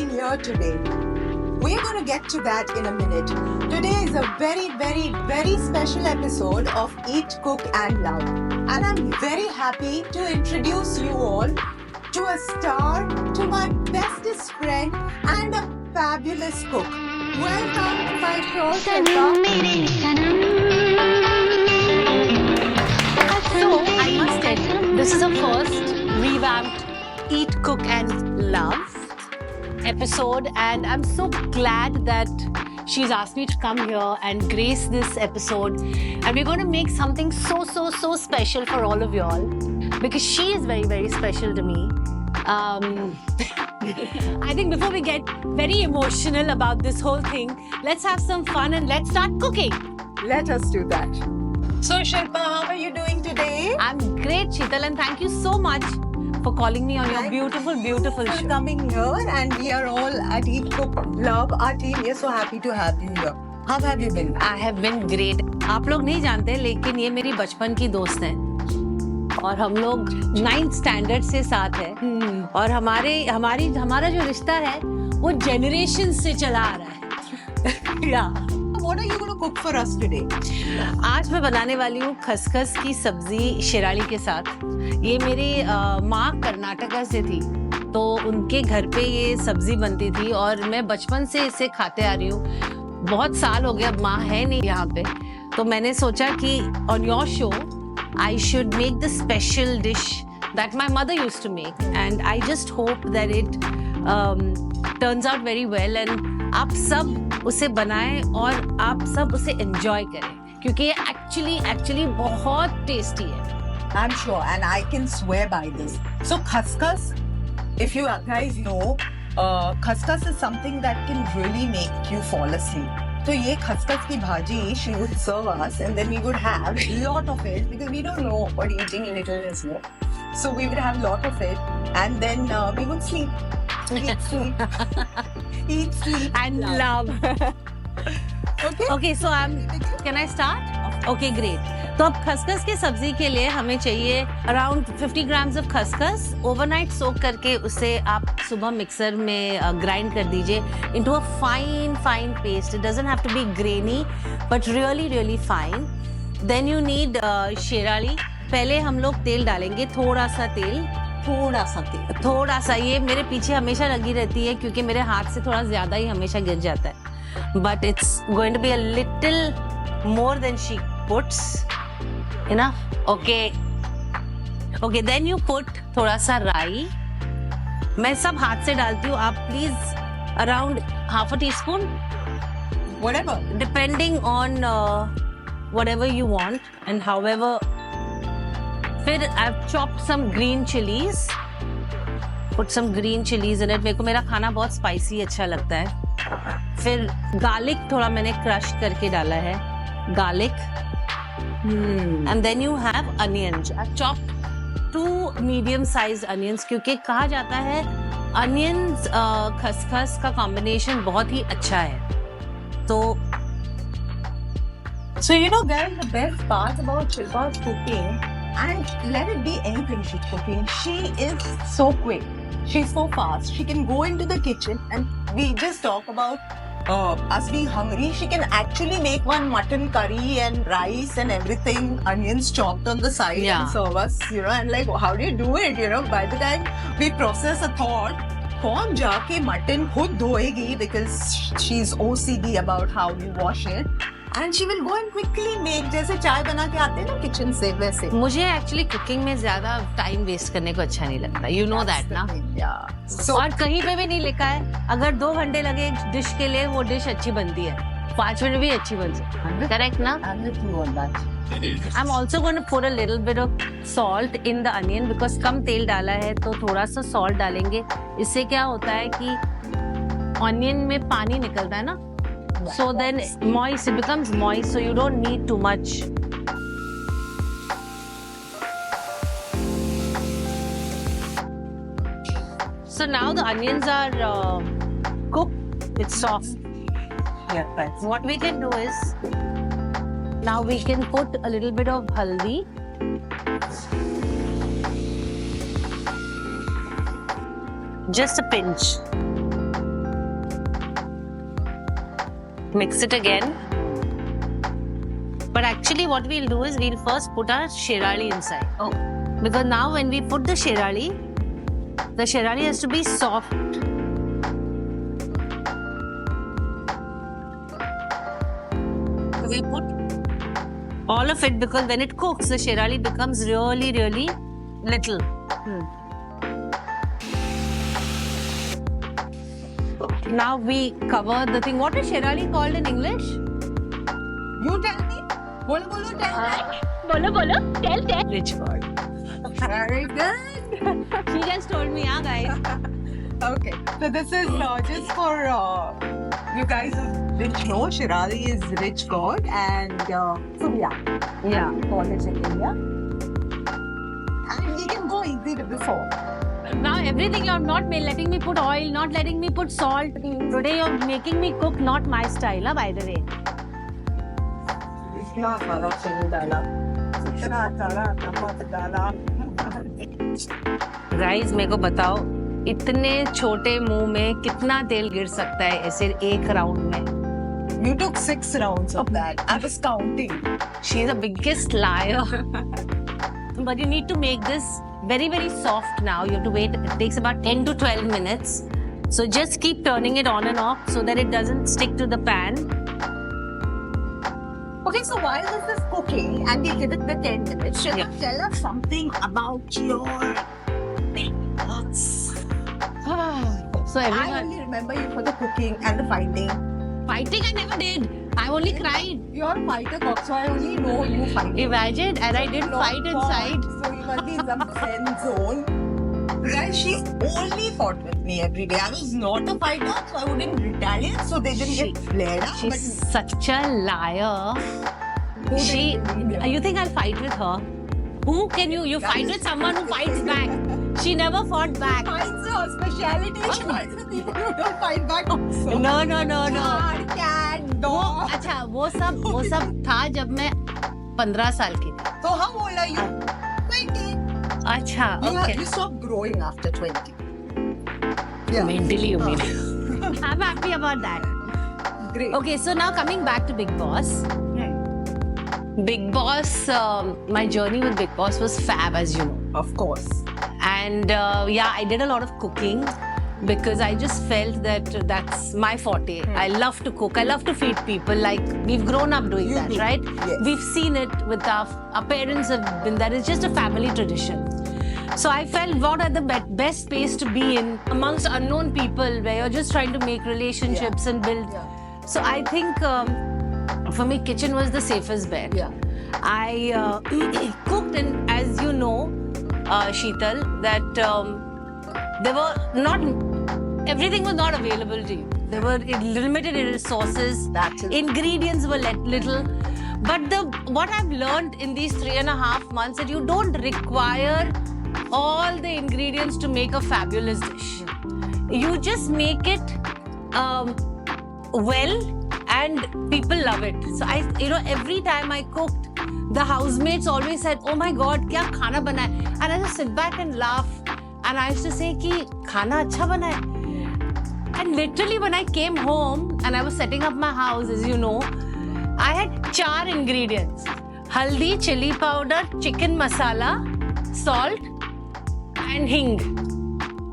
doing here today? We're going to get to that in a minute. Today is a very, very, very special episode of Eat, Cook and Love. And I'm very happy to introduce you all to a star, to my bestest friend and a fabulous cook. Welcome, my show, Shilpa. So, I must tell you, this is a first revamped Eat, Cook and Love episode, and I'm so glad that she's asked me to come here and grace this episode, and we're going to make something so special for all of y'all, because she is very, very special to me. I think before we get very emotional about this whole thing, let's have some fun and let's start cooking. Let us do that. So, Shilpa, how are you doing today? I'm great, Sheetal, and thank you so much for calling me on your beautiful for show. coming here, and we are all at Eat, Cook, Love. Our team, we are so happy to have you here. How have you been? I have been great. आप लोग नहीं जानते, लेकिन ये मेरी बचपन की दोस्त हैं और हम लोग 9th स्टैंडर्ड से साथ हैं और हमारा जो रिश्ता है वो जनरेशन से चला आ रहा है. What are you going to cook for us today? आज मैं बनाने वाली हूँ खसखस की सब्जी शिराली के साथ. ये मेरी माँ कर्नाटका से थी, तो उनके घर पे ये सब्जी बनती थी और मैं बचपन से इसे खाते आ रही हूँ. बहुत साल हो गया, अब माँ है नहीं यहाँ पे, तो मैंने सोचा कि on your show I should make the special dish that my mother used to make, and I just hope that it turns out very well and आप सब उसे बनाएं और आप सब उसे enjoy करें, क्योंकि ये actually बहुत tasty है. I'm sure, and I can swear by this. So, khaskhas, if you guys know, khaskhas is something that can really make you fall asleep. So, ये खसखस की भाजी, she would serve us, and then we would have a lot of it, because we don't know what eating little is. No? So, we would have a lot of it, and then we would sleep. Eat, sleep, And love. Okay, so can I start? Okay, great. तो अब खसखस की सब्जी के लिए हमें चाहिए around 50 grams of खसखस. Overnight soak करके उसे आप सुबह मिक्सर में grind कर दीजिए into a fine paste. It doesn't have to be grainy, but really fine. Then you need Shirali. पहले हम लोग तेल डालेंगे, थोड़ा सा. ये मेरे पीछे हमेशा लगी रहती है क्योंकि मेरे हाथ से थोड़ा ज्यादा ही हमेशा गिर जाता है. But it's going to be a little more than she puts. Enough? Okay, then you put थोड़ा सा राई. मैं सब हाथ से डालती हूँ, आप please around half a teaspoon. Whatever. Depending on whatever you want and however. फिर I've chopped some green chilies. Put some green chilies in it. मेरे को मेरा खाना बहुत spicy अच्छा लगता है. फिर garlic थोड़ा मैंने crush करके डाला है. Garlic. And then you have onions. I've chopped 2 medium-sized onions क्योंकि कहा जाता है onions खसखस का combination बहुत ही अच्छा है. तो So, you know, guys, the best part about Shilpa's cooking, and let it be anything she's cooking, she is so quick. She's so fast. She can go into the kitchen, and we just talk about us being hungry. She can actually make one mutton curry and rice and everything, onions chopped on the side and serve us, you know, and like, how do you do it, you know? By the time we process a thought, कौन जाके mutton खुद धोएगी, because she's OCD about how we wash it. And she will go and quickly make, जैसे चाय बना के आते हैं ना किचन से, वैसे. मुझे एक्चुअली कुकिंग में ज्यादा टाइम वेस्ट करने को अच्छा नहीं लगता. यू नो दैट ना. और कहीं पे भी नहीं लिखा है अगर 2 घंटे लगे डिश के लिए वो डिश अच्छी बनती है, 5 मिनट भी अच्छी बन सकती है. करेक्ट ना? I'm also going to put a little bit of salt in the onion because कम तेल डाला है तो थोड़ा सा salt डालेंगे. इससे क्या होता है कि onion में पानी निकलता है ना, so then moist, it becomes moist, so you don't need too much. So now the onions are cooked, it's soft. Yeah, right. What we can do is, now we can put a little bit of haldi. Just a pinch. Mix it again. But actually what we'll do is we'll first put our sherali inside. Oh. Because now when we put the sherali has to be soft. So we put all of it because when it cooks, the sherali becomes really, really little. Now we cover the thing. What is sherali called in English? You tell me. Bolo, bolo, tell. Bolo, tell. Rich word. Very good. She just told me, yeah, guys. Okay, so this is just for you guys who didn't know, Shirali is rich god and so yeah, college in India. And we can go easy to before. Now everything you're not letting me put oil, not letting me put salt. Today you're making me cook not my style, by the way. इतना सारा चीनी डाला, इतना सारा नमक डाला. Guys मेरे को बताओ इतने छोटे मुंह में कितना तेल गिर सकता है ऐसे एक राउंड में. You took 6 rounds of that. I was counting. She is the biggest liar. But you need to make this very, very soft now. You have to wait. It takes about 10 to 12 minutes. So just keep turning it on and off so that it doesn't stick to the pan. Okay, so while this is cooking and we give it the 10 minutes, Shilpa, tell us something about your big boss. So I everyone only remember you for the cooking and the fighting. fighting, I never did. I only cried. You're a fighter, Cock, so I only know you fighting. Imagine, and I did fight inside. So you must be in some zen zone. Guys, she only fought with me every day. I was not a fighter, so I wouldn't retaliate, so they didn't get flared up. She's such a liar. You think I'll fight with her? Who can you fight with someone who fights back? She never fought back. Fights her speciality. She fights with people who don't fight back also. No. Car, cat, dog. अच्छा वो सब था जब मैं 15 साल की थी. So how old are you? 20. अच्छा okay. You stopped growing after 20. Mentally you mean. I'm happy about that. Great. Okay, so now coming back to Big Boss. Big Boss, my journey with Big Boss was fab, as you know. Of course. And I did a lot of cooking because I just felt that that's my forte. I love to cook. I love to feed people. Like, we've grown up doing that, right? Yes. We've seen it with our parents have been there. It's just a family tradition. So I felt what are the best space to be in amongst unknown people where you're just trying to make relationships and build. Yeah. So I think for me, kitchen was the safest bet. Yeah. I cooked, and as you know, Sheetal, that there were not everything was not available to you. There were limited resources. Ingredients were little. But what I've learned in these 3.5 months that you don't require all the ingredients to make a fabulous dish. You just make it well, and people love it. So every time I cooked, the housemates always said, "Oh my God, kya khana bana hai?" And I just sit back and laugh. And I used to say, "Ki khana acha bana hai." And literally, when I came home and I was setting up my house, as you know, I had 4 ingredients: haldi, chili powder, chicken masala, salt, and hing.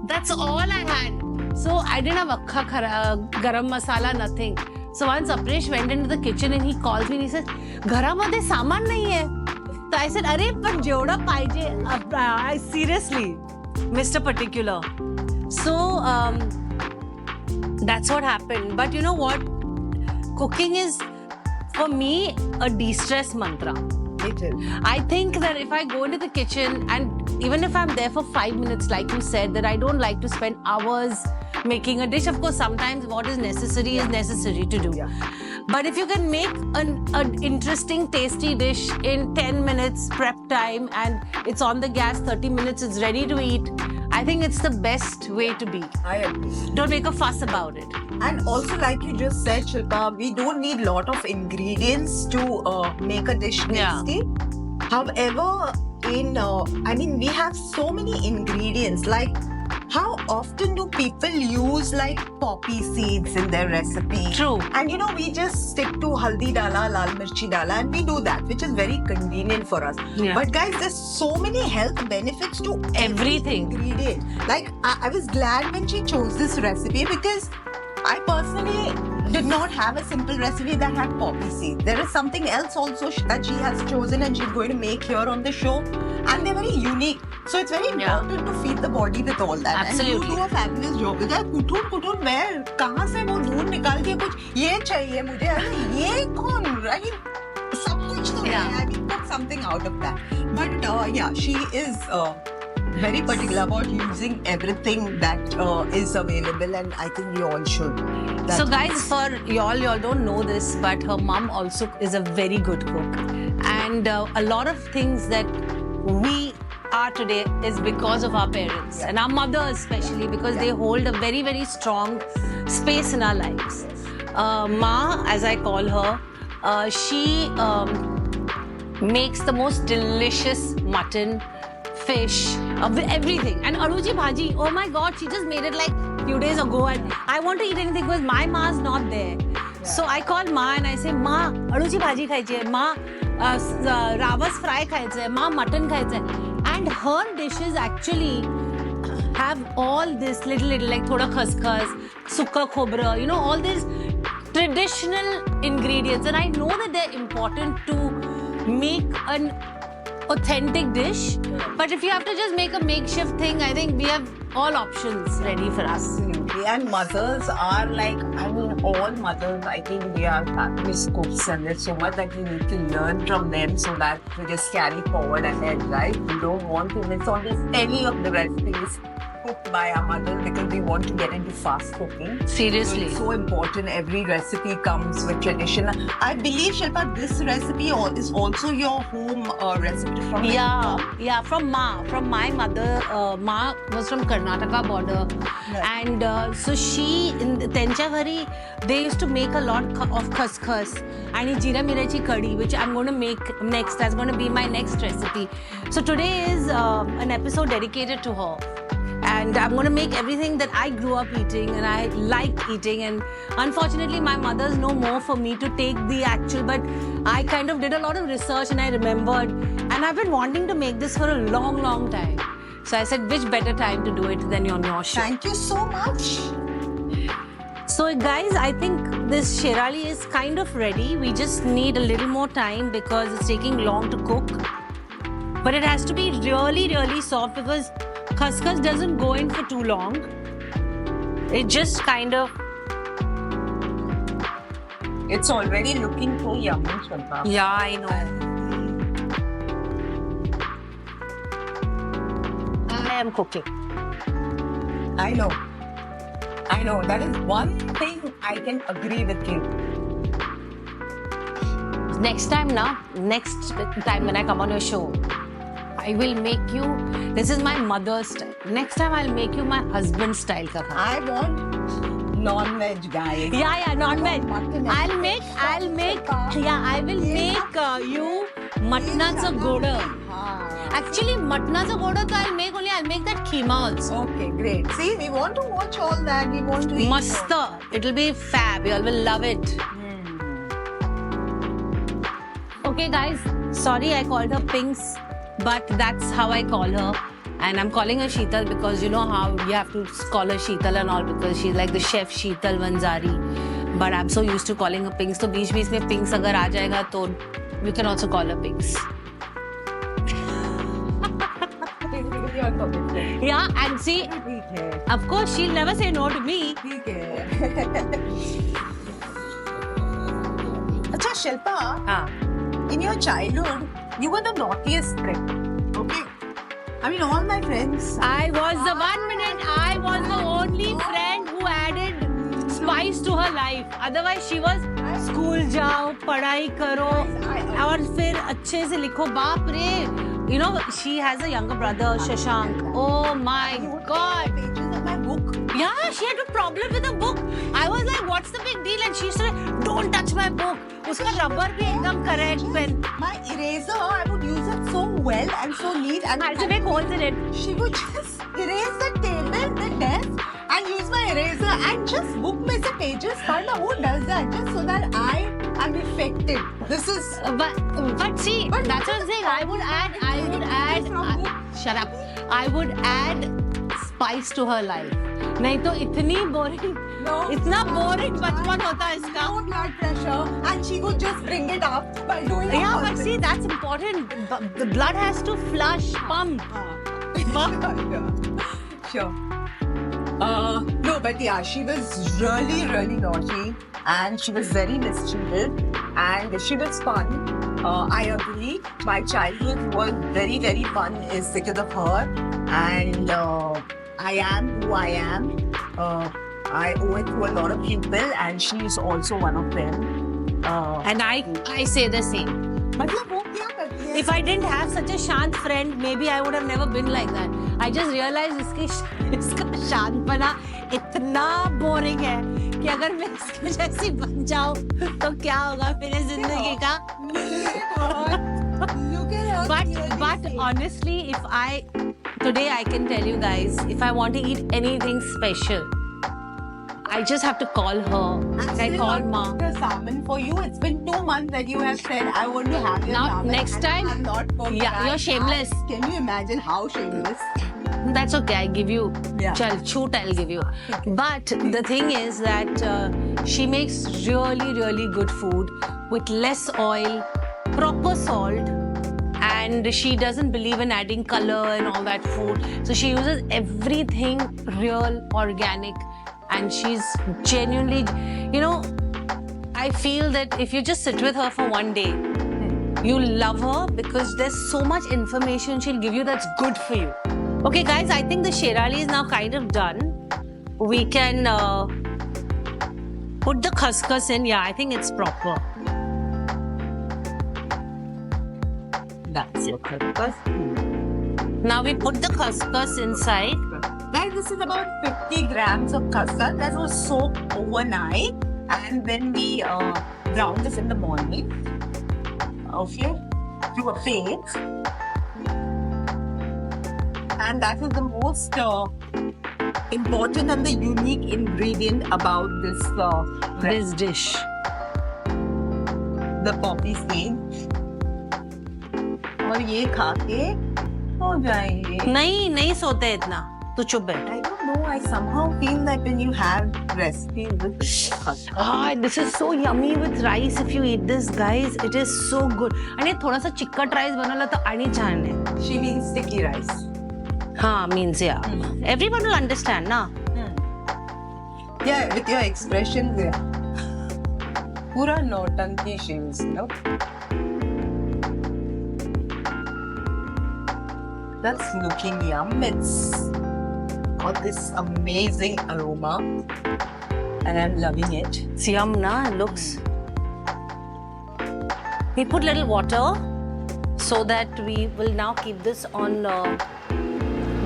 That's all I had. So I didn't have akkha garam masala, nothing. So once Apresh went into the kitchen and he calls me and he says, "Gharamadhe saman nahi hai." So I said, "Arey, but jevda pahiye." Seriously, Mr. Particular. So that's what happened. But you know what? Cooking is, for me, a de-stress mantra. It is. I think that if I go into the kitchen, and even if I'm there for 5 minutes, like you said, that I don't like to spend hours making a dish. Of course, sometimes what is necessary is necessary to do. Yeah. But if you can make an interesting, tasty dish in 10 minutes prep time, and it's on the gas, 30 minutes, it's ready to eat, I think it's the best way to be. I agree. Don't make a fuss about it. And also, like you just said, Shilpa, we don't need a lot of ingredients to make a dish tasty. However, we have so many ingredients. Like, how often do people use like poppy seeds in their recipe? True. And we just stick to haldi dala, lal mirchi dala, and we do that, which is very convenient for us. Yeah. But guys, there's so many health benefits to every Everything. ingredient. Like I was glad when she chose this recipe because I personally did not have a simple recipe that had poppy seeds. There is something else also that she has chosen and she's going to make here on the show, and they're very unique. So it's very important to feed the body with all that. Absolutely. And you do a fabulous job with that. कुटून मैं कहाँ से वो ढूंढ निकाल के कुछ ये चाहिए मुझे, अरे ये कौन, right? सब कुछ तो है. I mean, put something out of that. But yeah, she is very particular about using everything that is available, and I think we all should. So guys, for y'all don't know this, but her mom also is a very good cook, and a lot of things that we are today is because of our parents and our mothers especially, because they hold a very, very strong space in our lives. Ma, as I call her, she makes the most delicious mutton, fish, everything. And Aruji Bhaji, oh my God, she just made it like few days ago, and I want to eat anything because my ma's not there. So I call Ma and I say, Ma, Aruji Bhaji खायची है, Ma, Ravas fry खायचं है, Ma, mutton खायचं है. And her dishes actually have all this little like thoda khaskhas, sukka khobra, all these traditional ingredients. And I know that they're important to make an authentic dish, but if you have to just make a makeshift thing, I think we have all options ready for us. Absolutely. And mothers are like, I mean, all mothers, I think they are fabulous cooks, and there's so much that we need to learn from them so that we just carry forward ahead, right? We don't want to miss on any of the recipes cooked by our mothers because we want to get into fast cooking. Seriously. So it's so important. Every recipe comes with tradition. I believe, Shilpa, this recipe is also your home recipe from Yeah, from Ma. From my mother. Ma was from Karnataka border. Right. And so she, in Tencha Ghari, they used to make a lot of khaskhas and jeera mirachi curry, which I'm going to make next. That's going to be my next recipe. So today is an episode dedicated to her. And I'm going to make everything that I grew up eating and I like eating. And unfortunately, my mother's no more for me to take the actual, but I kind of did a lot of research and I remembered. And I've been wanting to make this for a long, long time. So I said, which better time to do it than on your show? Thank you so much. So guys, I think this Sherali is kind of ready. We just need a little more time because it's taking long to cook. But it has to be really, really soft because khaskhas doesn't go in for too long. It just kind of... It's already looking so yummy, Shilpa. Yeah, I know. I am cooking. I know. That is one thing I can agree with you. Next time when I come on your show, I will make you, this is my mother's style. Next time I'll make you my husband's style ka khana. I want non-veg, guys. Yeah, non-veg. Mutton. I will make you matnacha goda. Actually, matnacha goda I'll make that keema also. Okay, great. See, we want to watch all that. We want to eat. Masta. It'll be fab. You all will love it. Okay, guys. Sorry I called her Pinks, but that's how I call her. And I'm calling her Sheetal because you know how you have to call her Sheetal and all because she's like the chef Sheetal Vanzari. But I'm so used to calling her Pinks. So बीच में Pinks अगर आ जाएगा तो you can also call her Pinks. Yeah, and see, of course she'll never say no to me. Acha, Shilpa, in your childhood, you were the naughtiest friend. Okay? I mean, all my friends. I was the only friend who added spice to her life. Otherwise, she was school जाओ, पढ़ाई करो, और फिर अच्छे से लिखो. बाप रे. You know, she has a younger brother, Shashank. Oh my God. Pages of my book. Yeah, she had a problem with the book. I was like, what's the big deal? And she said, don't touch my book. Uska rubber bhi ekdam correct pen. My eraser, I would use it so well and so neat. And I had to make holes in it. she would just erase the table, the desk, and use my eraser and just book me the pages. Parna, who does that? Just so that I am effective. This is. But see, But that's what I'm saying. I would add. Shut up. I would add spice to her life. नहीं तो इतनी boring. No. इतना boring बचपन होता है इसका. No blood pressure, and she would just bring it up by doing. Yeah, all but this. see, that's important. The blood has to flush, pump. Sure. No, but yeah, she was really, really naughty, and she was very mischievous, and she was fun. I agree. My childhood was very, very fun is because of her, and I am who I am. I owe it to a lot of people, and she is also one of them. And I say the same. मतलब वो क्या करती है? If I didn't have such a शांत friend, maybe I would have never been like that. I just realized इसका शांतपना इतना boring है कि अगर मैं इसके जैसी बन जाऊँ तो क्या होगा मेरी जिंदगी का? Look at her. But honestly, today I can tell you guys, if I want to eat anything special, I just have to call her. I call Ma. The salmon for you. It's been 2 months that you have said I want to have your Now, salmon. next and time- I'm not going Yeah, to you're shameless. Can you imagine how shameless? That's okay, I give you. Yeah. Chal, shoot, I'll give you. But the thing is that she makes really, really good food with less oil, proper salt, and she doesn't believe in adding color and all that food. So she uses everything real, organic, and she's genuinely, I feel that if you just sit with her for one day, you'll love her because there's so much information she'll give you that's good for you. Okay, guys, I think the Sherali is now kind of done. We can put the khaskhas in. Yeah, I think it's proper. That's it. Now we put the khaskhas inside. Guys, this is about 50 grams of khaskhas that was soaked overnight, and then we ground this in the morning. Okay, to a paste. And that is the most important and the unique ingredient about this dish. the poppy seed. और ये खा के हो जाएंगे. नहीं सोते इतना. तू चुप बैठ. I don't know. I somehow feel that when you have recipe with khaskhas, This is so yummy with rice. If you eat this, guys, it is so good. आणि थोड़ा सा चिकट राइस बनवला तो आणि छान है. she means sticky rice. हाँ, means yeah. Everyone will understand, na? Yeah, with your expressions, yeah. Pura nautanki shoes, no? That's looking yum. It's got this amazing aroma, and I'm loving it. It's yum, na? It looks. We put little water so that we will now keep this on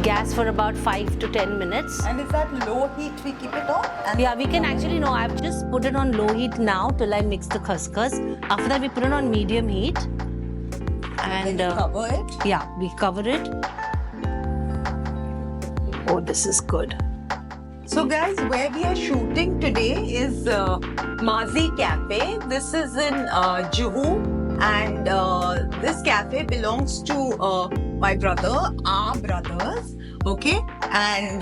gas for about 5 to 10 minutes. And is that low heat we keep it on? And Yeah, we can actually, no, I've just put it on low heat now till I mix the khaskhas. After that, we put it on medium heat. then And you cover it. yeah, we cover it. Oh, this is good. So guys, where we are shooting today is Mazi Cafe. This is in Juhu, and this cafe belongs to my brother, our brothers. Okay, and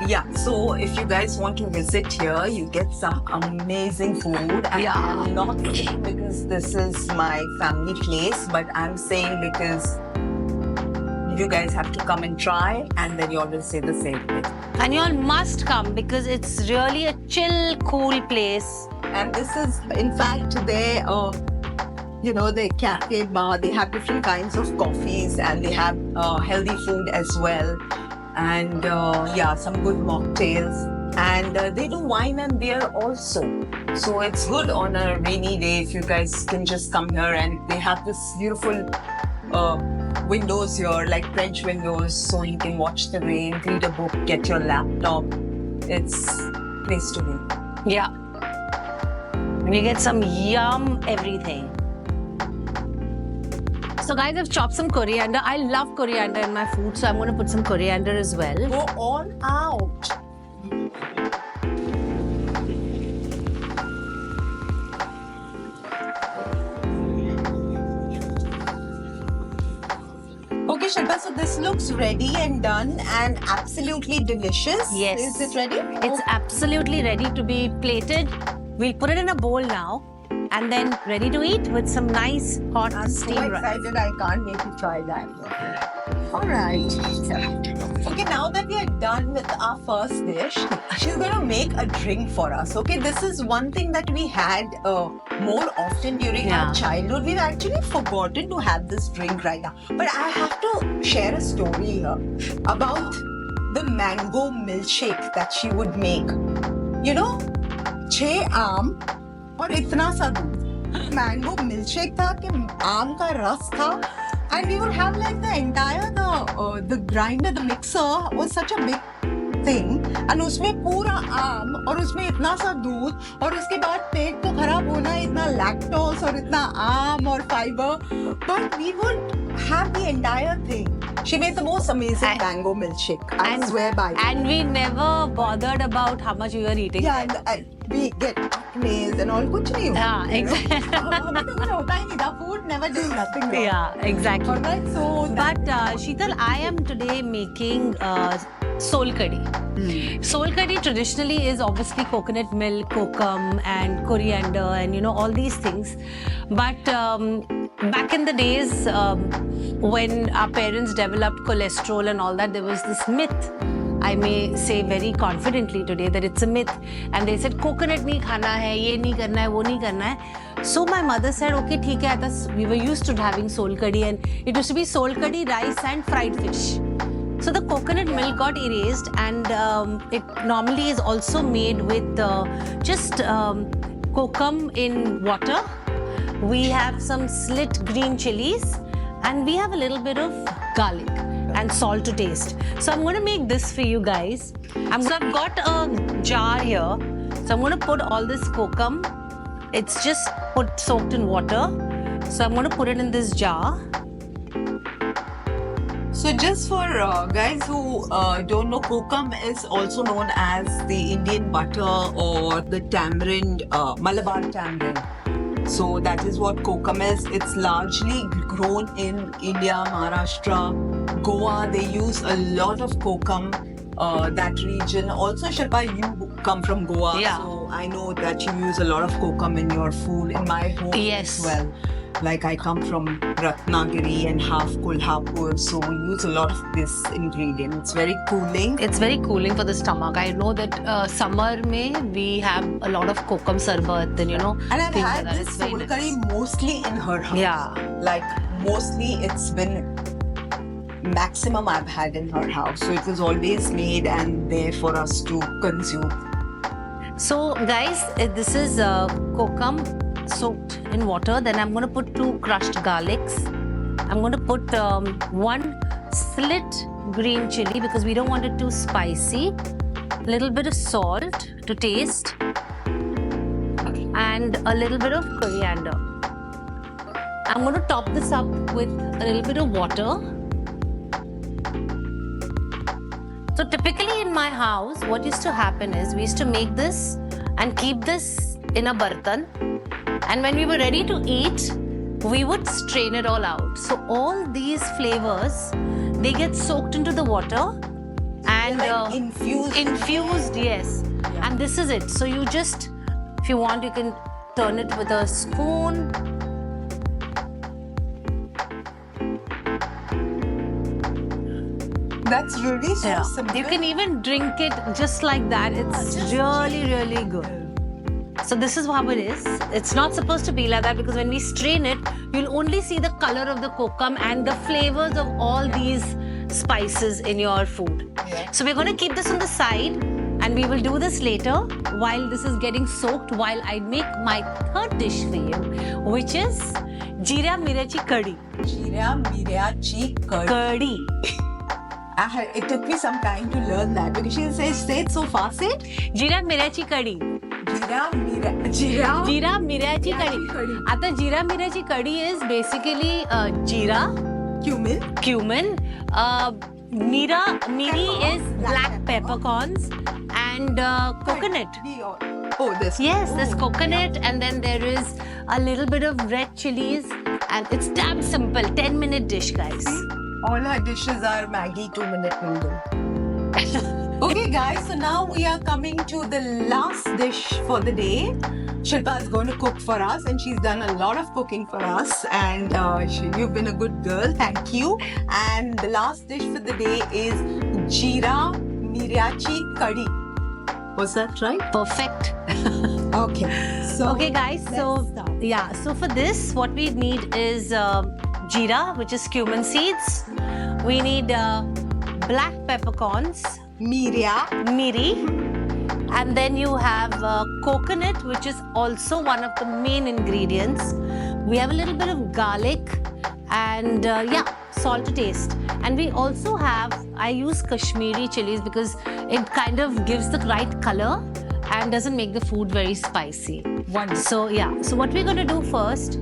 yeah. So if you guys want to visit here, you get some amazing food. And Yeah. I'm not saying because this is my family place, but I'm saying because you guys have to come and try, and then you all will say the same thing. And you all must come because it's really a chill, cool place. And this is, in fact, their cafe bar. They have different kinds of coffees, and they have healthy food as well. And yeah, some good mocktails. And they do wine and beer also. So it's good on a rainy day if you guys can just come here. And they have this beautiful windows here, like French windows, so you can watch the rain, read a book, get your laptop. It's place to be. Yeah. We get some yum everything. So guys, I've chopped some coriander. I love coriander in my food, so I'm going to put some coriander as well. Go all out. Okay, Shilpa, so this looks ready and done and absolutely delicious. Yes. Is it ready? It's absolutely ready to be plated. We'll put it in a bowl now and then ready to eat with some nice hot I'm so steamed rice. excited, I can't wait to try that. Alright. Okay, now that we are done with our first dish, she's going to make a drink for us. Okay, this is one thing that we had more often during Yeah. our childhood. We've actually forgotten to have this drink right now. But I have to share a story here about the mango milkshake that she would make. You know, 6 आम और इतना सा दूध. Mango milkshake था कि आम का रस था. And we would have like the entire the grinder, the mixer was such a big thing. And उसमें पूरा आम और उसमें इतना सा दूध और उसके बाद पेट तो खराब होना, इतना lactose और इतना आम और fiber. But we would have the entire thing. She made the most amazing And- mango milkshake. I swear by it. And we never bothered about how much we were eating. Yeah, and we get acne and all. कुछ नहीं होता. Yeah, exactly. हमें तो कुछ होता ही नहीं था. Food never did nothing wrong. Yeah, exactly. Alright, so But Sheetal, I am today making sol kadhi. Sol kadhi traditionally is obviously coconut milk, kokum and coriander and all these things. But back in the days when our parents developed cholesterol and all that, there was this myth. I may say very confidently today that it's a myth. And they said coconut nahi khana hai, ye nahi karna hai, wo nahi karna hai. So my mother said, okay, theek hai. We were used to having sol kadhi and it used to be sol kadhi, rice and fried fish. So the coconut milk got erased and it normally is also made with just kokum in water. We have some slit green chilies and we have a little bit of garlic and salt to taste. So I'm going to make this for you guys. So I've got a jar here. So I'm going to put all this kokum. It's just soaked in water. So I'm going to put it in this jar. So just for guys who don't know, kokum is also known as the Indian butter or the tamarind, Malabar tamarind. So that is what kokum is. It's largely grown in India, Maharashtra, Goa. They use a lot of kokum, that region. Also, Shilpa, you come from Goa. Yeah. So I know that you use a lot of kokum in your food, in my home Yes. as well. Like I come from Ratnagiri and half Kolhapur, so we use a lot of this ingredient. It's very cooling. It's very cooling for the stomach. I know that summer mein we have a lot of kokum sarbat and And I've things had like that. this It's very soul nice. curry mostly in her house. Yeah. Like mostly it's been maximum I've had in her house. So it was always made and there for us to consume. So guys, this is kokum soaked in water. Then I'm going to put 2 crushed garlics. I'm going to put 1 slit green chili because we don't want it too spicy. A little bit of salt to taste. And a little bit of coriander. I'm going to top this up with a little bit of water. So typically in my house, what used to happen is we used to make this and keep this in a bartan. And when we were ready to eat, we would strain it all out. So all these flavors, they get soaked into the water and Like infused. infused, yes. And this is it. So you just, if you want, you can turn it with a spoon. That's really so simple. You can even drink it just like that. It's really, really good. So this is how it is. It's not supposed to be like that because when we strain it, you'll only see the color of the kokum and the flavors of all these spices in your food. Yeah. So we're going to keep this on the side and we will do this later while this is getting soaked while I make my third dish for you, which is Jeera Mirachi Kadhi. Jeera Mirachi curry. Kadhi. It took me some time to learn that because she says, say it so fast. Say it. Jeera Mirachi Kadhi. जिरा मिऱ्याची कढी. आता जिरा मिऱ्याची कढी is basically Jira, cumin, miri is black peppercorns and coconut. Oh, this. Yes, there's coconut and then there is a little bit of red chilies and it's damn simple. 10-minute dish, guys. All our dishes are Maggi 2-minute noodle. Okay, guys, so now we are coming to the last dish for the day. Shilpa is going to cook for us, and she's done a lot of cooking for us. And you've been a good girl, thank you. And the last dish for the day is Jeera Miryachi Kadhi. Was that right? Perfect. Okay. So Okay, guys, so let's start. yeah, so for this, what we need is jeera, which is cumin seeds. We need black peppercorns, Mirya. miri, and then you have coconut, which is also one of the main ingredients. We have a little bit of garlic and salt to taste. And we also have, I use Kashmiri chilies because it kind of gives the right color and doesn't make the food very spicy. Wonderful. So what we're going to do first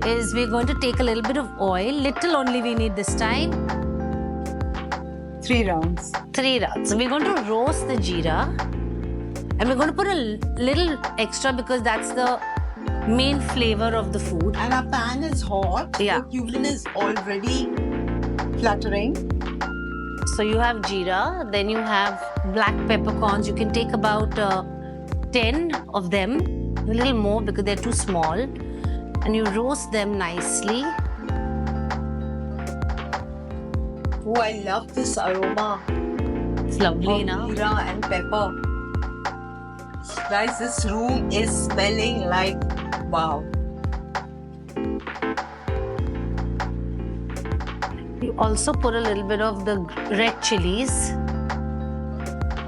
is we're going to take a little bit of oil, little only we need this time. 3 rounds. 3 rounds. So we're going to roast the jeera and we're going to put a little extra because that's the main flavor of the food. And our pan is hot. Yeah. The cumin is already fluttering. So you have jeera, then you have black peppercorns. You can take about 10 of them, a little more because they're too small. And you roast them nicely. Oh, I love this aroma It's lovely, of now. jeera and pepper. Guys, this room is smelling like wow. You also put a little bit of the red chilies.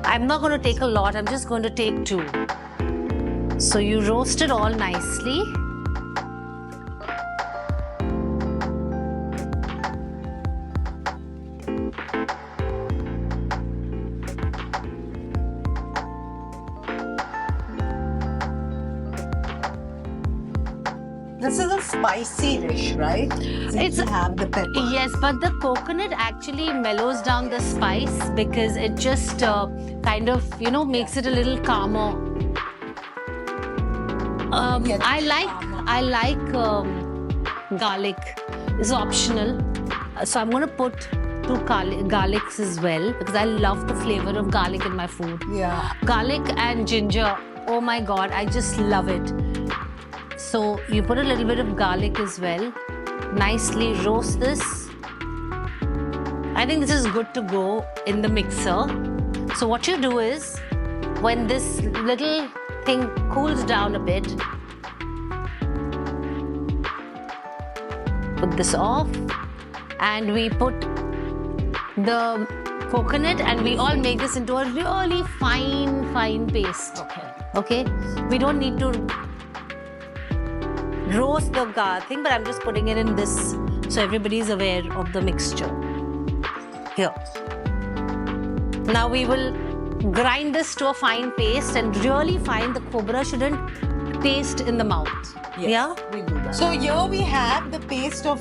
I'm not going to take a lot, I'm just going to take 2. So you roast it all nicely. This is a spicy dish, right? Since It's- you have the pepper. Yes, but the coconut actually mellows down the spice because it just kind of, makes it a little calmer. Yes, I like garlic. It's optional. So I'm going to put 2 garlics as well because I love the flavor of garlic in my food. Yeah. Garlic and ginger, oh my god, I just love it. So you put a little bit of garlic as well. Nicely roast this. I think this is good to go in the mixer. So what you do is, when this little thing cools down a bit, put this off and we put the coconut and we all make this into a really fine paste. Okay? We don't need to roast the thing, but I'm just putting it in this so everybody is aware of the mixture. Here. Now we will grind this to a fine paste and really fine. The cobra shouldn't taste in the mouth. Yes, Yeah? we do that. So here we have the paste of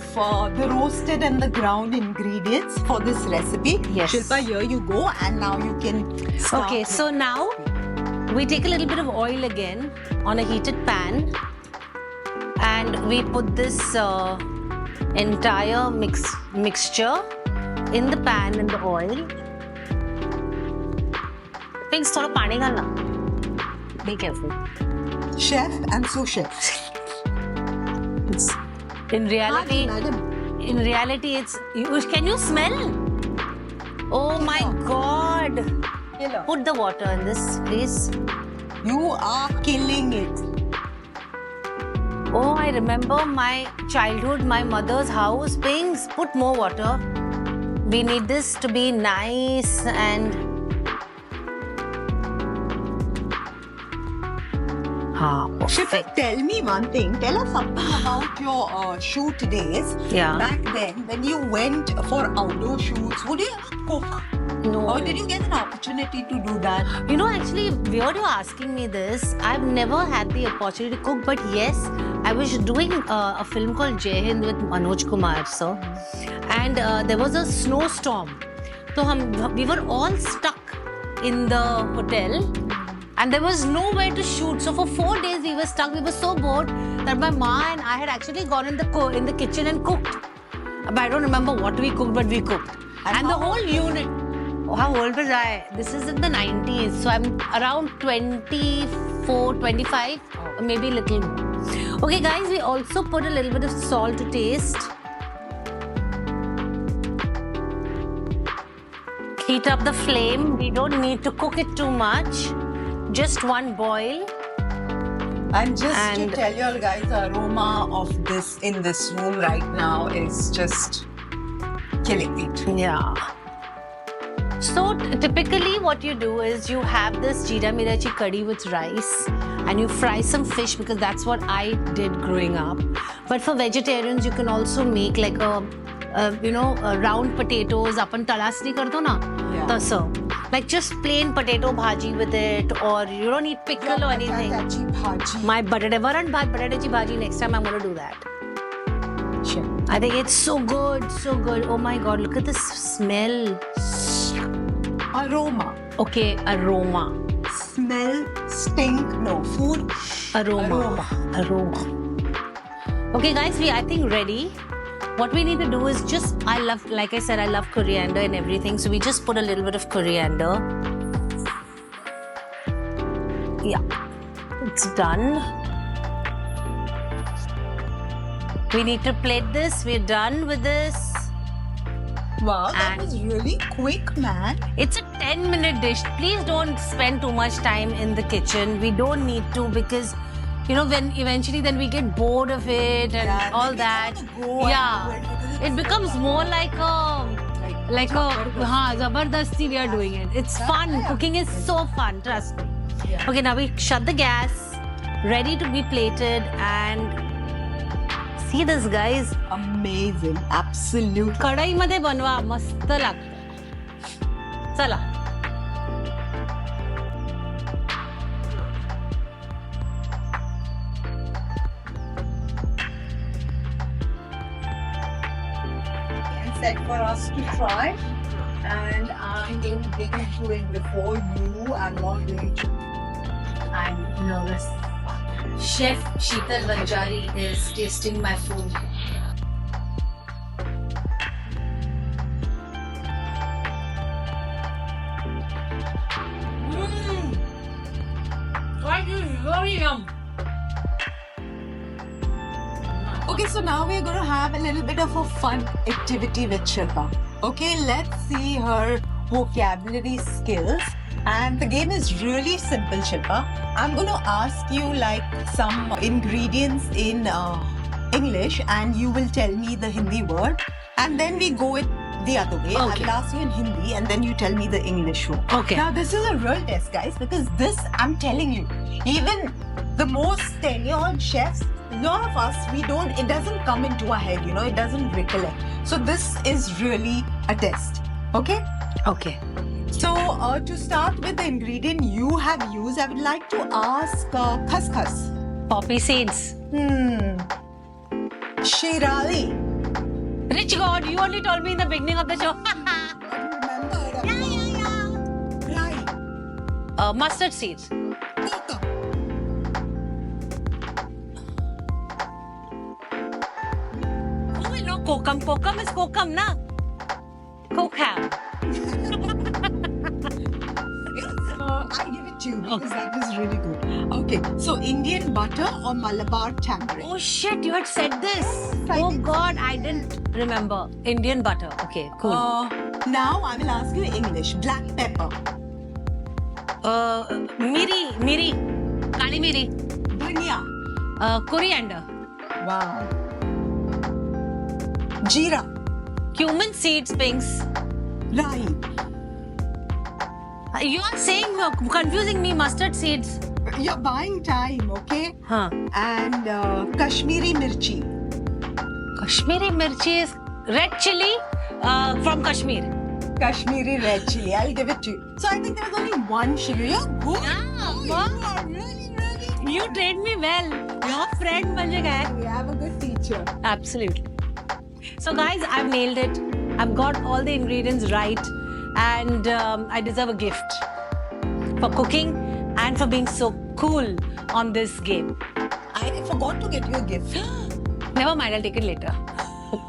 the roasted and the ground ingredients for this recipe. Yes. Shilpa, here you go, and now you can start. Okay, so now we take a little bit of oil again on a heated pan and we put this entire mixture in the pan in the oil. Thanks, थोड़ा पानी डालना. Be careful. Chef and sous chef. In reality, Madam. it's. Can you smell? Oh my God! Hello. Put the water in this, please. You are killing it. Oh, I remember my childhood, my mother's house. Pings, put more water. We need this to be nice and. Shilpa, Perfect. tell me one thing. Tell us something about your shoot days. Yeah. Back then, when you went for outdoor shoots, would you cook? No. Or did you get an opportunity to do that? You know, actually, weird you're asking me this. I've never had the opportunity to cook, but yes, I was doing a film called Jai Hind with Manoj Kumar, sir. And there was a snowstorm. So we were all stuck in the hotel. And there was nowhere to shoot. So for 4 days we were stuck. We were so bored that my ma and I had actually gone in the kitchen and cooked. But I don't remember what we cooked, but we cooked. And the whole unit. Oh, how old was I? This is in the 90s. So I'm around 24, 25, or maybe a little more. Okay, guys, we also put a little bit of salt to taste. Heat up the flame. We don't need to cook it too much. Just one boil. And just to tell you all guys, the aroma of this in this room right now is just killing it. Yeah. So typically what you do is you have this jeera mirachi curry with rice and you fry some fish because that's what I did growing up. But for vegetarians, you can also make like a round potatoes. Apan talasni karto na? Yeah. Tasa. Like just plain potato bhaji with it, or you don't need pickle or anything. Bhaji. My varan bhat batatachi bhaji, next time I'm going to do that. Sure. I think it's so good, so good. Oh my God, look at this smell. Aroma. Okay, aroma. Smell, stink, no. Food. Aroma. Okay guys, I think ready. What we need to do is just, like I said, I love coriander and everything. So we just put a little bit of coriander. Yeah, it's done. We need to plate this. We're done with this. Wow, that And- was really quick, man. It's a 10-minute dish. Please don't spend too much time in the kitchen. We don't need to because, when eventually then we get bored of it and Yeah, all then we that. don't wanna go Yeah. and do it because It becomes more like zabardasti we are doing it. It's fun. yeah. Cooking is so fun, trust me. Yeah. Okay, now we shut the gas. Ready to be plated and see this, guys. Amazing. Absolute. कढई मध्ये बनवा मस्त लागतं. चला. And set for us to try. And I'm going to dig into it before you. I'm not going to. I'm nervous. Chef Sheetal Banjari is tasting my food. That is very yum. Okay, so now we're going to have a little bit of a fun activity with Shilpa. Okay, let's see her vocabulary skills. And the game is really simple, Shilpa. I'm going to ask you like some ingredients in English and you will tell me the Hindi word. And then we go it the other way. I Okay. will ask you in Hindi and then you tell me the English one. Okay. Now, this is a real test, guys, because this, I'm telling you, even the most tenured chefs, a lot of us, it doesn't come into our head, it doesn't recollect. So this is really a test. Okay? Okay. So to start with the ingredient you have used, I would like to ask khaskhas. Poppy seeds. Shirali. Rich God, you only told me in the beginning of the show. Rye. Mustard seeds. Coca. Who will know kokum? Kokum is kokum, na? Kokum. I give it to you because that was really good. Okay, so Indian butter or Malabar tamarind? Oh shit, you had said this. I Oh did. God, I didn't remember. Indian butter. Okay, cool. Now I will ask you English. Black pepper. Miri. Kali miri. Dhania. Coriander. Wow. Jeera. Cumin seeds, pinks. Rahi. You are saying, confusing me, mustard seeds. You're buying time, okay? Huh. And Kashmiri mirchi. Kashmiri mirchi is red chili from Kashmir. Kashmiri red chili. I'll give it to you. So I think there's only one chili. You're good. Yeah, Oh, wow. you are really You trained me well. Your friend bन गया. We have a good teacher. Absolutely. So guys, I've nailed it. I've got all the ingredients right, and I deserve a gift for cooking and for being so cool on this game. I forgot to get you a gift. Never mind, I'll take it later.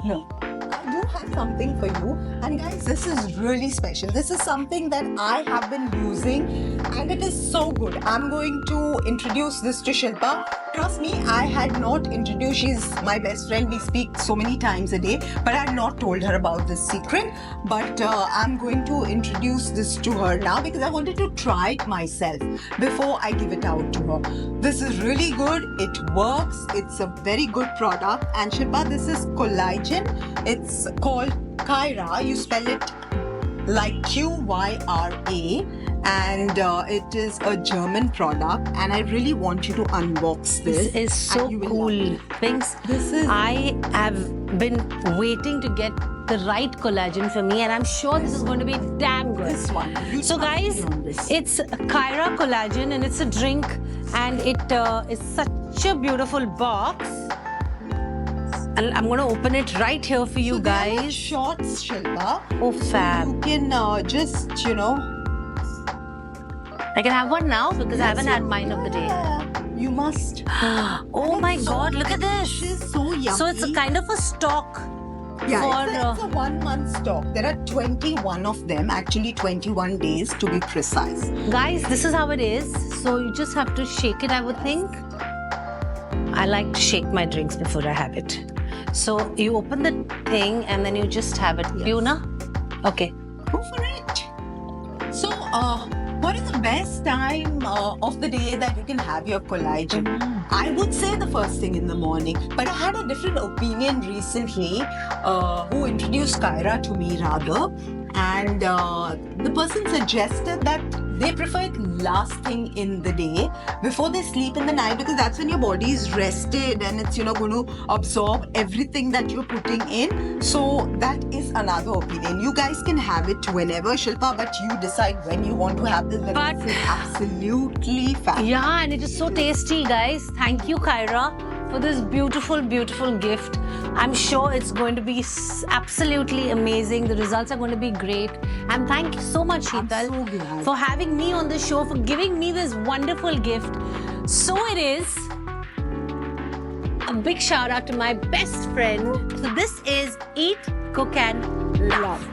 No. I do have something for you. And guys, this is really special. This is something that I have been using and it is so good. I'm going to introduce this to Shilpa. Trust me, I had not introduced, she's my best friend. We speak so many times a day, but I had not told her about this secret. But I'm going to introduce this to her now because I wanted to try it myself before I give it out to her. This is really good. It works. It's a very good product. And Shilpa, this is collagen. It's called Kyra. You spell it like Q-Y-R-A, and it is a German product, and I really want you to unbox this. This is so and you will cool. love it. Pinks, This is I have been waiting to get the right collagen for me, and I'm sure this is going to be damn good. this one. You So trust me guys, on this. it's Kyra collagen and it's a drink, and it is such a beautiful box. And I'm going to open it right here for you So they are like guys. shots, Shilpa. Oh, So fab. you can just, I can have one now because I haven't had mine of the day. Yeah, you must. Oh And my it's so God, look at delicious, this. So yummy. So it's a kind of a stock. Yeah, for, it's a 1 month stock. There are 21 of them, actually 21 days to be precise. Guys, this is how it is. So you just have to shake it, I would think. I like to shake my drinks before I have it. So you open the thing and then you just have it. Yes. Puna? Okay. Go for it. So, what is the best time of the day that you can have your collagen? I would say the first thing in the morning, but I had a different opinion recently who introduced Kyra to me rather, and the person suggested that they prefer it last thing in the day before they sleep in the night because that's when your body is rested and it's going to absorb everything that you're putting in. So that is another opinion. You guys can have it whenever, Shilpa, but you decide when you want to have this. But- It's absolutely fabulous. Yeah, and it is so tasty, guys. Thank you, Kyra, for this beautiful, beautiful gift. I'm sure it's going to be absolutely amazing. The results are going to be great. And thank you so much, I'm Sheetal, so glad. for having me on the show, for giving me this wonderful gift. So it is. A big shout out to my best friend. So this is Eat, Cook and Love.